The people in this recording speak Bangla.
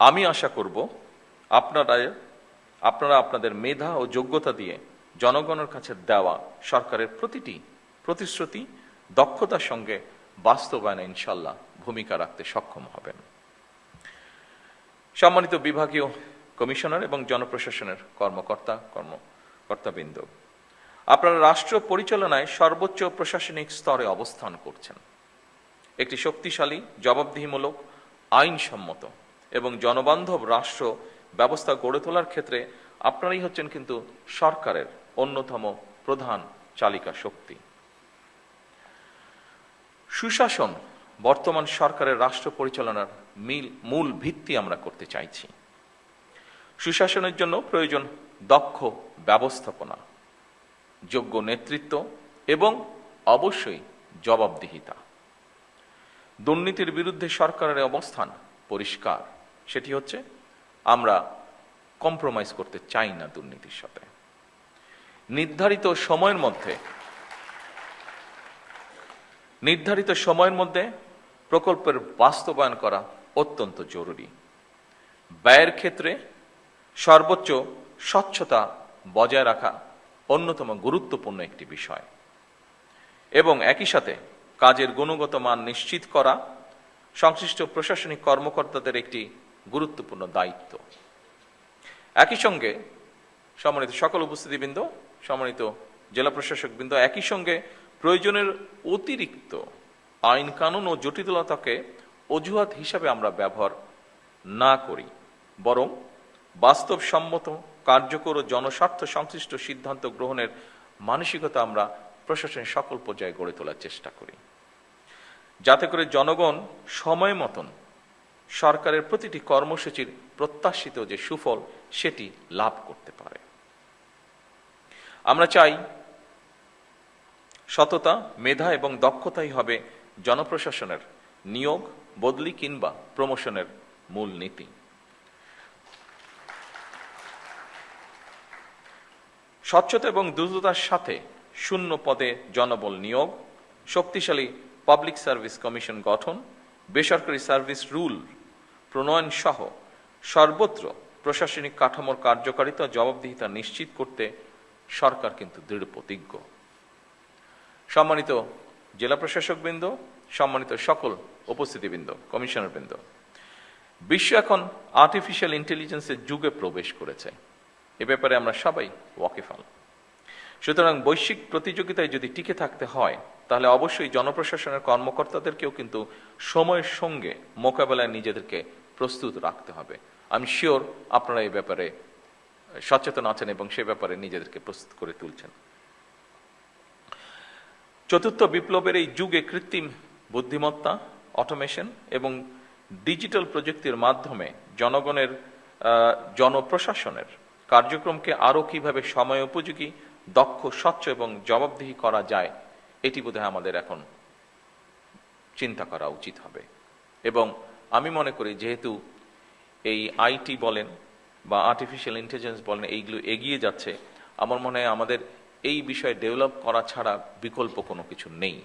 আমি আশা করব আপনারা আপনাদের মেধা ও যোগ্যতা দিয়ে জনগণের কাছে দেওয়া সরকারের প্রতিটি প্রতিশ্রুতি দক্ষতার সঙ্গে বাস্তবায়নে ইনশাল্লাহ ভূমিকা রাখতে সক্ষম হবেন। সম্মানিত বিভাগীয় কমিশনার এবং জনপ্রশাসনের কর্মকর্তাবৃন্দ, আপনারা রাষ্ট্র পরিচালনায় সর্বোচ্চ প্রশাসনিক স্তরে অবস্থান করছেন। একটি শক্তিশালী, জবাবদিহিমূলক, আইনসম্মত এবং জনবান্ধব রাষ্ট্র ব্যবস্থা গড়ে তোলার ক্ষেত্রে আপনারাই হচ্ছেন কিন্তু সরকারের অন্যতম প্রধান চালিকা শক্তি। সুশাসন বর্তমান সরকারের রাষ্ট্র পরিচালনার মূল ভিত্তি আমরা করতে চাইছি। সুশাসনের জন্য প্রয়োজন দক্ষ ব্যবস্থাপনা, যোগ্য নেতৃত্ব এবং অবশ্যই জবাবদিহিতা। দুর্নীতির বিরুদ্ধে সরকারের অবস্থান পরিষ্কার, সেটি হচ্ছে আমরা কম্প্রোমাইজ করতে চাই না দুর্নীতির সাথে। নির্ধারিত সময়ের মধ্যে প্রকল্পের বাস্তবায়ন করা অত্যন্ত জরুরি। ব্যয়ের ক্ষেত্রে সর্বোচ্চ স্বচ্ছতা বজায় রাখা অন্যতম গুরুত্বপূর্ণ একটি বিষয় এবং একই সাথে কাজের গুণগত মান নিশ্চিত করা সংশ্লিষ্ট প্রশাসনিক কর্মকর্তাদের একটি গুরুত্বপূর্ণ দায়িত্ব। একই সঙ্গে সম্মানিত সকল উপস্থিতিবৃন্দ, সম্মানিত জেলা প্রশাসকবৃন্দ, একই সঙ্গে প্রয়োজনের অতিরিক্ত আইন কানুন ও জটিলতাকে অজুহাত হিসাবে আমরা ব্যবহার না করি, বরং বাস্তবসম্মত, কার্যকর ও জনস্বার্থ সংশ্লিষ্ট সিদ্ধান্ত গ্রহণের মানসিকতা আমরা প্রশাসনের সকল পর্যায়ে গড়ে তোলার চেষ্টা করি, যাতে করে জনগণ সময় মতন সরকারের প্রতিটি কর্মসূচির প্রত্যাশিত যে সুফল সেটি লাভ করতে পারে। আমরা চাই সততা, মেধা এবং দক্ষতাই হবে জনপ্রশাসনের নিয়োগ, বদলি কিংবা প্রমোশনের মূল নীতি। স্বচ্ছতা এবং দ্রুততার সাথে শূন্য পদে জনবল নিয়োগ, শক্তিশালী পাবলিক সার্ভিস কমিশন গঠন, বেসরকারি সার্ভিস রুল প্রণয়ন সহ সর্বত্র প্রশাসনিক কাঠামোর কার্যকারিতা ও জবাবদিহিতা নিশ্চিত করতে সরকার কিন্তু দৃঢ় প্রতিজ্ঞ। সম্মানিত জেলা প্রশাসকবৃন্দ, সম্মানিত সকল উপস্থিতিবৃন্দ, কমিশনারবৃন্দ, বিশ্ব এখন আর্টিফিশিয়াল ইন্টেলিজেন্সের যুগে প্রবেশ করেছে। এ ব্যাপারে আমরা সবাই ওয়াকিফাল। সুতরাং বৈশ্বিক প্রতিযোগিতায় যদি টিকে থাকতে হয়, তাহলে অবশ্যই জনপ্রশাসনের কর্মকর্তাদেরকেও কিন্তু সময়ের সঙ্গে মোকাবেলায় নিজেদেরকে প্রস্তুত রাখতে হবে। আমি শিওর আপনারা এই ব্যাপারে সচেতন আছেন এবং সে ব্যাপারে নিজেদেরকে প্রস্তুত করে তুলছেন। চতুর্থ বিপ্লবের এই যুগে কৃত্রিম বুদ্ধিমত্তা, অটোমেশন এবং ডিজিটাল প্রযুক্তির মাধ্যমে জনপ্রশাসনের কার্যক্রমকে আরও কিভাবে সময় উপযোগী, দক্ষ, স্বচ্ছ এবং জবাবদিহি করা যায়, এটি বোধহয় আমাদের এখন চিন্তা করা উচিত হবে। এবং আমি মনে করি যেহেতু এই আইটি বলেন বা আর্টিফিশিয়াল ইন্টেলিজেন্স বলেন, এইগুলো এগিয়ে যাচ্ছে, আমার মনে হয় আমাদের এই বিষয়ে ডেভেলপ করা ছাড়া বিকল্প কোনো কিছু নেই।